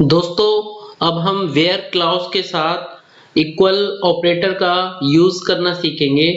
दोस्तों अब हम वेयर क्लॉज के साथ इक्वल ऑपरेटर का यूज करना सीखेंगे।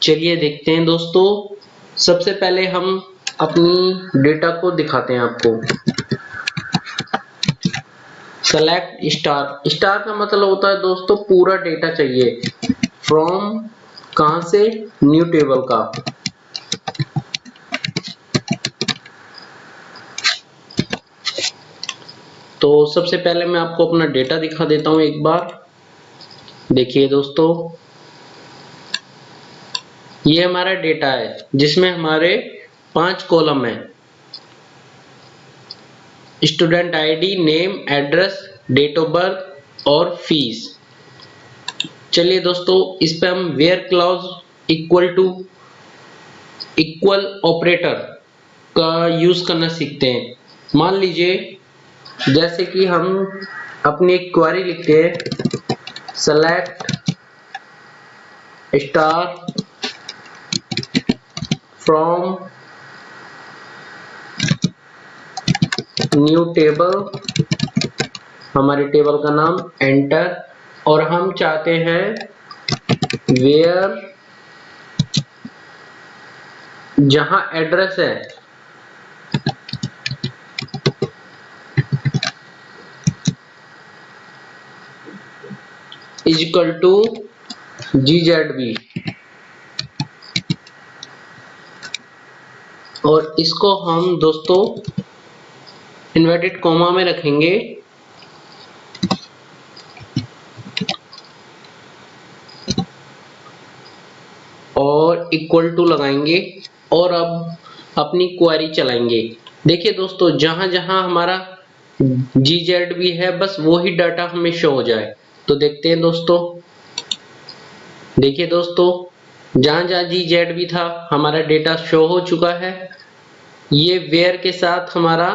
चलिए देखते हैं दोस्तों। सबसे पहले हम अपनी डेटा को दिखाते हैं आपको। Select star. स्टार का मतलब होता है दोस्तों पूरा डेटा चाहिए। फ्रॉम कहां से? न्यू टेबल का। तो सबसे पहले मैं आपको अपना डेटा दिखा देता हूं एक बार। देखिए दोस्तों, ये हमारा डेटा है जिसमें हमारे 5 कॉलम है। Student ID, name, address, date of birth और फीस। चलिए दोस्तों, इस पे हम where clause equal to equal operator का यूज करना सीखते हैं। मान लीजिए जैसे कि हम अपनी एक क्वेरी लिखते हैं, select star from new table, हमारे टेबल का नाम, एंटर। और हम चाहते हैं वेयर, जहां एड्रेस है इज इक्वल टू GZB, और इसको हम दोस्तों इन्वर्टेड कॉमा में रखेंगे। और इक्वल टू लगाएंगे और अब अपनी क्वेरी चलाएंगे। देखिए दोस्तों, जहां जहां हमारा GZB है बस वो ही डाटा हमें शो हो जाए। तो देखते हैं दोस्तों। देखिए दोस्तों, जहां जहां GZB था हमारा डेटा शो हो चुका है। ये वेयर के साथ हमारा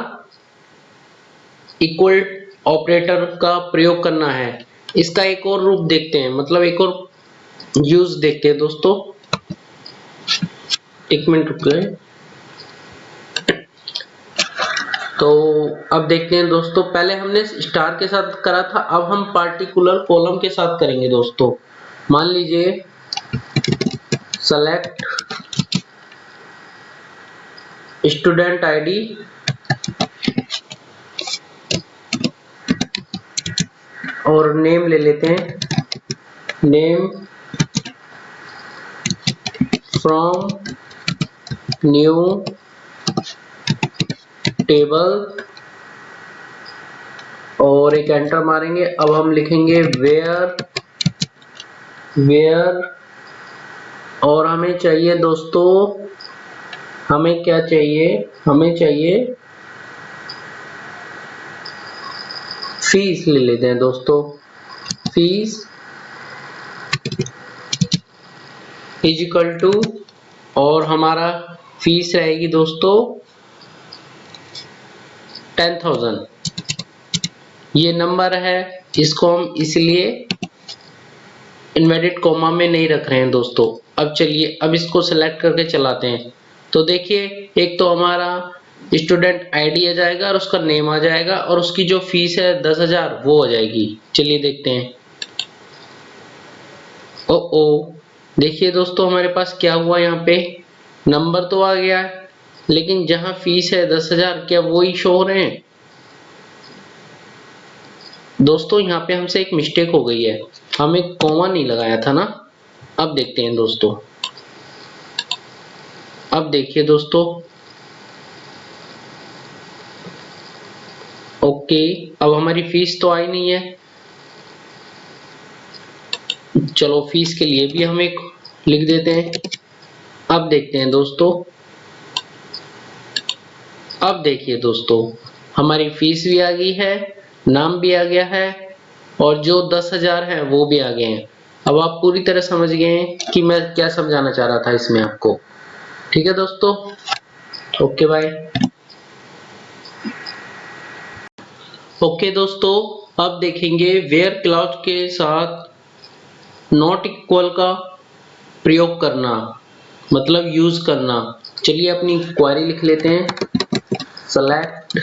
इक्वल ऑपरेटर का प्रयोग करना है। इसका एक और रूप देखते हैं, मतलब एक और यूज देखते हैं दोस्तों। एक मिनट रुक गए। तो अब देखते हैं दोस्तों, पहले हमने स्टार के साथ करा था, अब हम पार्टिकुलर कॉलम के साथ करेंगे दोस्तों। मान लीजिए सेलेक्ट स्टूडेंट आईडी और नेम ले लेते हैं, नेम फ्रॉम न्यू टेबल, और एक एंटर मारेंगे। अब हम लिखेंगे वेयर, और हमें चाहिए दोस्तों, हमें क्या चाहिए? हमें चाहिए फीस ले लेते हैं दोस्तों। फीस इज इक्वल टू, और हमारा फीस रहेगी दोस्तों 10,000। ये नंबर है, इसको हम इसलिए इन्वर्टेड कॉमा में नहीं रख रहे हैं दोस्तों। अब चलिए, अब इसको सिलेक्ट करके चलाते हैं। तो देखिए, एक तो हमारा स्टूडेंट आईडी आ जाएगा और उसका नेम आ जाएगा और उसकी जो फीस है 10,000 वो हो जाएगी। चलिए देखते हैं। ओ देखिए दोस्तों, हमारे पास क्या हुआ? यहाँ पे नंबर तो आ गया है, लेकिन जहां फीस है 10,000 क्या वो ही शो हो रहे हैं? दोस्तों यहाँ पे हमसे एक मिस्टेक हो गई है, हमें कॉमा नहीं लगाया था ना। अब देखते हैं दोस्तों। अब देखिए दोस्तों, ओके, अब हमारी फीस तो आई नहीं है। चलो फीस के लिए भी हम एक लिख देते हैं। अब देखते हैं दोस्तों। अब देखिए दोस्तों, हमारी फीस भी आ गई है, नाम भी आ गया है, और जो 10,000 है वो भी आ गए हैं। अब आप पूरी तरह समझ गए हैं कि मैं क्या समझाना चाह रहा था इसमें आपको। ठीक है दोस्तों, ओके बाय। ओके दोस्तों, अब देखेंगे वेयर क्लॉज के साथ नॉट इक्वल का प्रयोग करना, मतलब यूज करना। चलिए अपनी क्वेरी लिख लेते हैं, select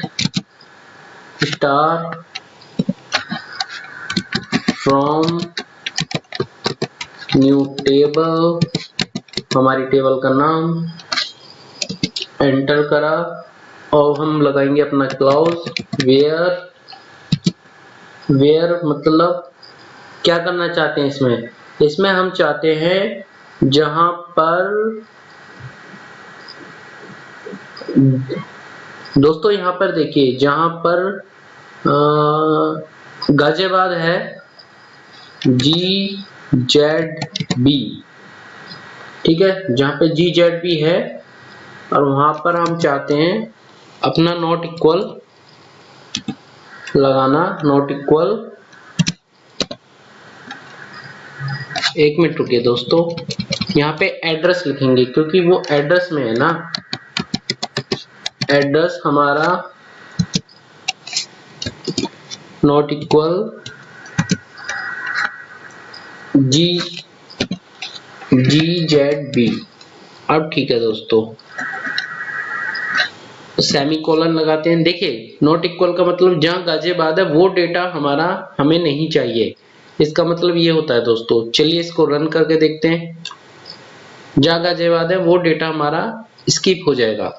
star from new table, हमारी टेबल का नाम, एंटर करा और हम लगाएंगे अपना क्लाउज वेयर मतलब क्या करना चाहते हैं इसमें हम चाहते हैं जहां पर दोस्तों यहाँ पर देखिए जहां पर गाजियाबाद है GZB, ठीक है, जहां पे GZB है और वहां पर हम चाहते हैं अपना नॉट इक्वल लगाना, नॉट इक्वल, एक मिनट रुकिए दोस्तों, यहाँ पे एड्रेस लिखेंगे क्योंकि वो एड्रेस में है ना, एड्रेस हमारा नॉट इक्वल GZB। अब ठीक है दोस्तों, सेमीकोलन लगाते हैं। देखिए नॉट इक्वल का मतलब जहां गाजियाबाद है वो डेटा हमें नहीं चाहिए, इसका मतलब ये होता है दोस्तों। चलिए इसको रन करके देखते हैं, जहां गाजियाबाद है वो डेटा हमारा स्किप हो जाएगा।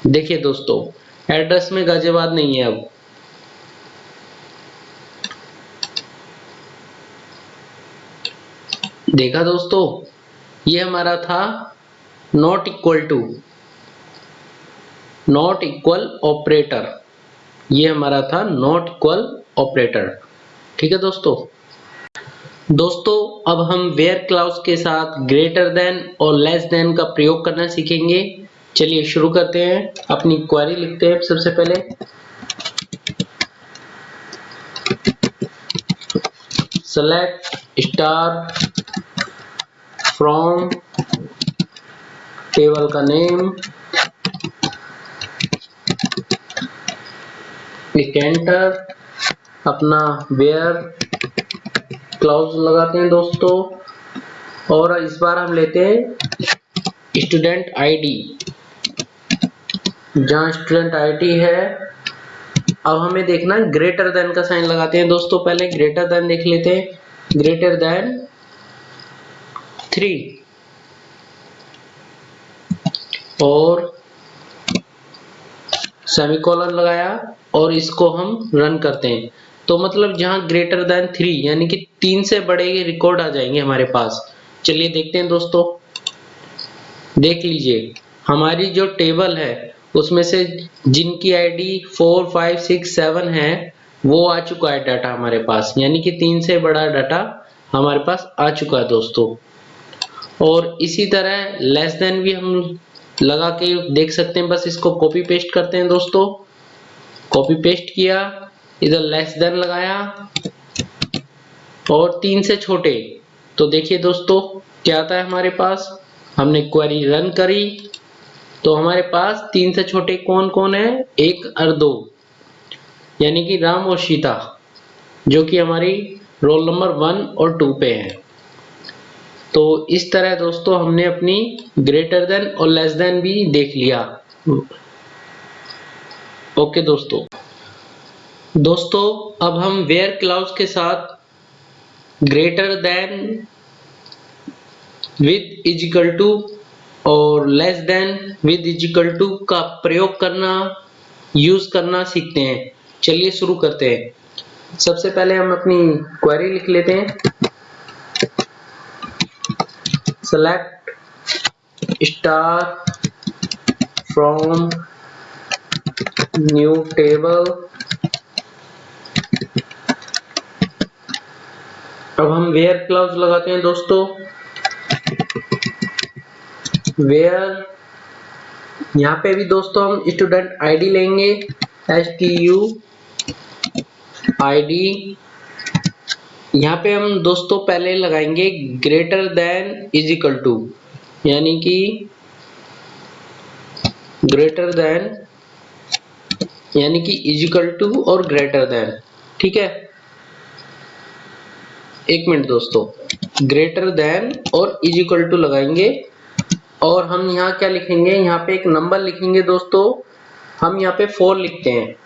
देखिए दोस्तों एड्रेस में गाजियाबाद नहीं है। अब देखा दोस्तों, ये हमारा था नॉट इक्वल ऑपरेटर, ये हमारा था नॉट इक्वल ऑपरेटर, ठीक है दोस्तों। अब हम वेयर क्लाउज के साथ ग्रेटर देन और लेस देन का प्रयोग करना सीखेंगे। चलिए शुरू करते हैं, अपनी क्वेरी लिखते हैं। सबसे पहले सेलेक्ट स्टार फ्रॉम टेबल का नेम, एंटर, अपना वेयर क्लाउज लगाते हैं दोस्तों, और इस बार हम लेते हैं स्टूडेंट आईडी, जहां स्टूडेंट आईडी है। अब हमें देखना ग्रेटर देन का साइन लगाते हैं दोस्तों। पहले ग्रेटर देन देख लेते हैं, ग्रेटर देन 3 और सेमीकोलन लगाया और इसको हम रन करते हैं। तो मतलब जहां ग्रेटर देन 3 यानी कि 3 से बड़े रिकॉर्ड आ जाएंगे हमारे पास। चलिए देखते हैं दोस्तों, देख लीजिए हमारी जो टेबल है उसमें से जिनकी आईडी 4, 5, 6, 7 है वो आ चुका है डाटा हमारे पास, यानी कि 3 से बड़ा डाटा हमारे पास आ चुका है दोस्तों। और इसी तरह लेस देन भी हम लगा के देख सकते हैं। बस इसको कॉपी पेस्ट करते हैं दोस्तों, कॉपी पेस्ट किया, इधर लेस देन लगाया और 3 से छोटे। तो देखिए दोस्तों क्या आता है हमारे पास, हमने क्वेरी रन करी तो हमारे पास 3 से छोटे कौन कौन है, 1 और 2, यानी कि राम और सीता, जो कि हमारी रोल नंबर 1 और 2 पे है। तो इस तरह दोस्तों हमने अपनी ग्रेटर देन और लेस देन भी देख लिया। ओके दोस्तों अब हम वेयर क्लाउज के साथ greater than with is equal to और less than with is equal to का प्रयोग करना, यूज करना सीखते हैं। चलिए शुरू करते हैं। सबसे पहले हम अपनी क्वेरी लिख लेते हैं, select star from new table. अब हम वेयर क्लाउज लगाते हैं दोस्तों, वेयर, यहाँ पे भी दोस्तों हम स्टूडेंट आईडी लेंगे, STUID। यहाँ पे हम दोस्तों पहले लगाएंगे greater than is equal to, यानी कि ग्रेटर देन यानी कि इज इक्वल टू और ग्रेटर देन, ठीक है। एक मिनट दोस्तों, ग्रेटर देन और इज इक्वल टू लगाएंगे और हम यहाँ क्या लिखेंगे, यहाँ पे एक नंबर लिखेंगे दोस्तों। हम यहाँ पे 4 लिखते हैं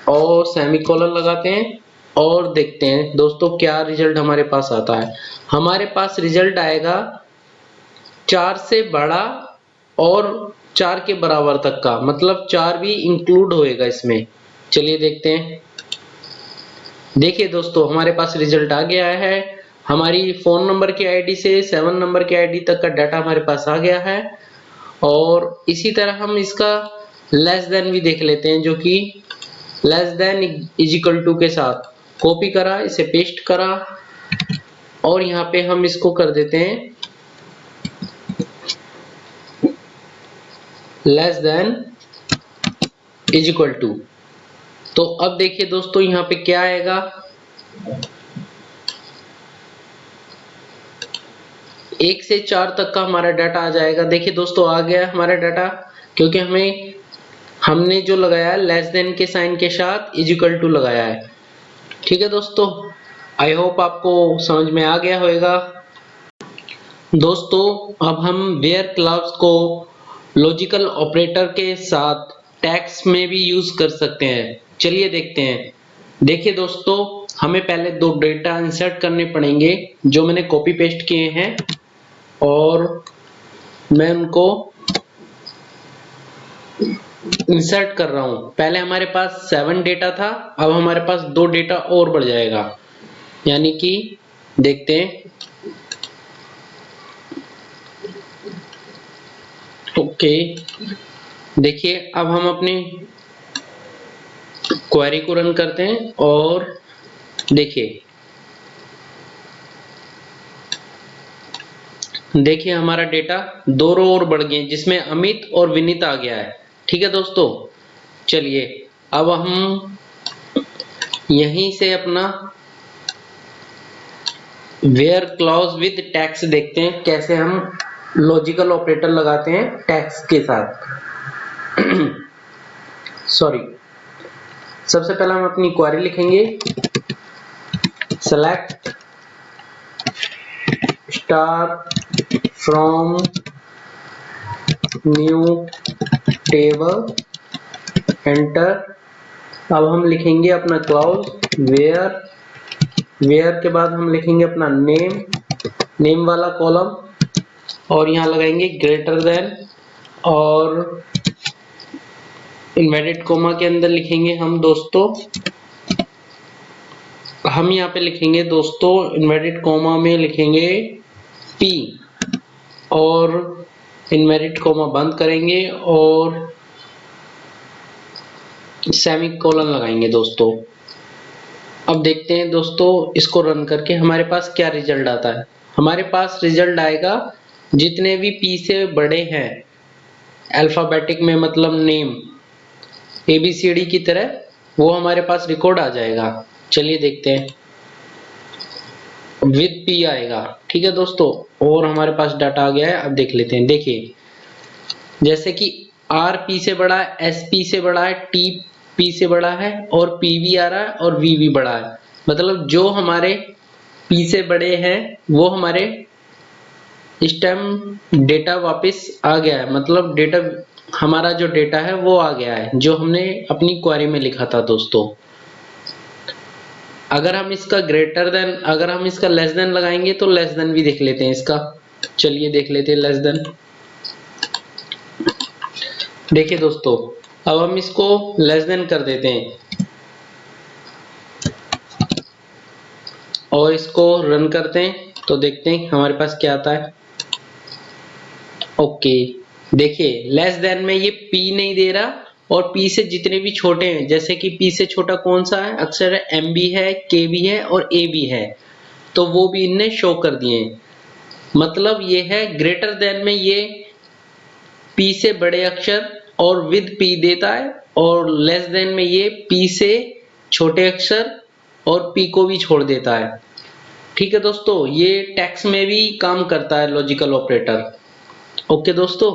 और सेमीकोलन लगाते हैं और देखते हैं दोस्तों क्या रिजल्ट हमारे पास आता है। हमारे पास रिजल्ट आएगा 4 से बड़ा और 4 के बराबर तक का, मतलब 4 भी इंक्लूड होएगा इसमें। चलिए देखते हैं। देखिए दोस्तों हमारे पास रिजल्ट आ गया है। हमारी फोन नंबर की आईडी से 7 नंबर की आईडी तक का डाटा हमारे पास आ गया है। और इसी तरह हम इसका लेस देन भी देख लेते हैं, जो कि less than is equal to के साथ कॉपी करा, इसे पेस्ट करा और यहाँ पे हम इसको कर देते हैं less than is equal to. तो अब देखिए दोस्तों यहाँ पे क्या आएगा, 1 से 4 तक का हमारा डाटा आ जाएगा। देखिए दोस्तों आ गया हमारा डाटा, क्योंकि हमने जो लगाया है लेस देन के साइन के साथ इज इक्वल टू लगाया है। ठीक है दोस्तों, आई होप आपको समझ में आ गया होगा। दोस्तों अब हम वेयर क्लॉज को लॉजिकल ऑपरेटर के साथ टैक्स में भी यूज कर सकते हैं। चलिए देखते हैं। देखिए दोस्तों हमें पहले 2 डेटा इंसर्ट करने पड़ेंगे जो मैंने कॉपी पेस्ट किए हैं, और मैं उनको इंसर्ट कर रहा हूं। पहले हमारे पास 7 डेटा था, अब हमारे पास 2 डेटा और बढ़ जाएगा, यानी कि देखते हैं। ओके देखिए अब हम अपनी क्वेरी को रन करते हैं और देखिए हमारा डेटा 2 रो और बढ़ गए, जिसमें अमित और विनीत आ गया है। ठीक है दोस्तों, चलिए अब हम यहीं से अपना वेयर क्लॉज विद टैक्स देखते हैं, कैसे हम लॉजिकल ऑपरेटर लगाते हैं टैक्स के साथ। सॉरी, सबसे पहले हम अपनी क्वेरी लिखेंगे, select star from new table, enter. अब हम लिखेंगे अपना क्लॉज वेयर के बाद हम लिखेंगे अपना नेम वाला कॉलम, और यहाँ लगाएंगे ग्रेटर देन, और इनवर्टेड कोमा के अंदर लिखेंगे हम यहाँ पे लिखेंगे दोस्तों इनवर्टेड कोमा में लिखेंगे P, और इनवर्टेड कोमा बंद करेंगे और सेमीकोलन लगाएंगे दोस्तों। अब देखते हैं दोस्तों इसको रन करके हमारे पास क्या रिजल्ट आता है। हमारे पास रिजल्ट आएगा जितने भी P से बड़े हैं अल्फाबेटिक में, मतलब नेम ABCD की तरह, वो हमारे पास रिकॉर्ड आ जाएगा। चलिए देखते हैं, विद P आएगा। ठीक है दोस्तों, और हमारे पास डाटा आ गया है। अब देख लेते हैं। देखिए जैसे कि R P से बड़ा है, S P से बड़ा है, T P से बड़ा है, और P भी आ रहा है और V भी बड़ा है। मतलब जो हमारे P से बड़े हैं वो हमारे इस टाइम डेटा वापस आ गया है, मतलब डेटा हमारा जो डेटा है वो आ गया है जो हमने अपनी क्वेरी में लिखा था दोस्तों। अगर हम इसका ग्रेटर देन, अगर हम इसका लेस देन लगाएंगे तो लेस देन भी देख लेते हैं इसका। चलिए देख लेते हैं लेस देन। देखिए दोस्तों अब हम इसको लेस देन कर देते हैं और इसको रन करते हैं, तो देखते हैं हमारे पास क्या आता है। ओके देखिए लेस देन में ये P नहीं दे रहा, और P से जितने भी छोटे हैं, जैसे कि P से छोटा कौन सा है, अक्षर है M भी है, K भी है और A भी है, तो वो भी इनने शो कर दिए हैं। मतलब ये है ग्रेटर देन में ये P से बड़े अक्षर और विद P देता है, और लेस देन में ये P से छोटे अक्षर और P को भी छोड़ देता है। ठीक है दोस्तों, ये टैक्स में भी काम करता है लॉजिकल ऑपरेटर। ओके दोस्तों।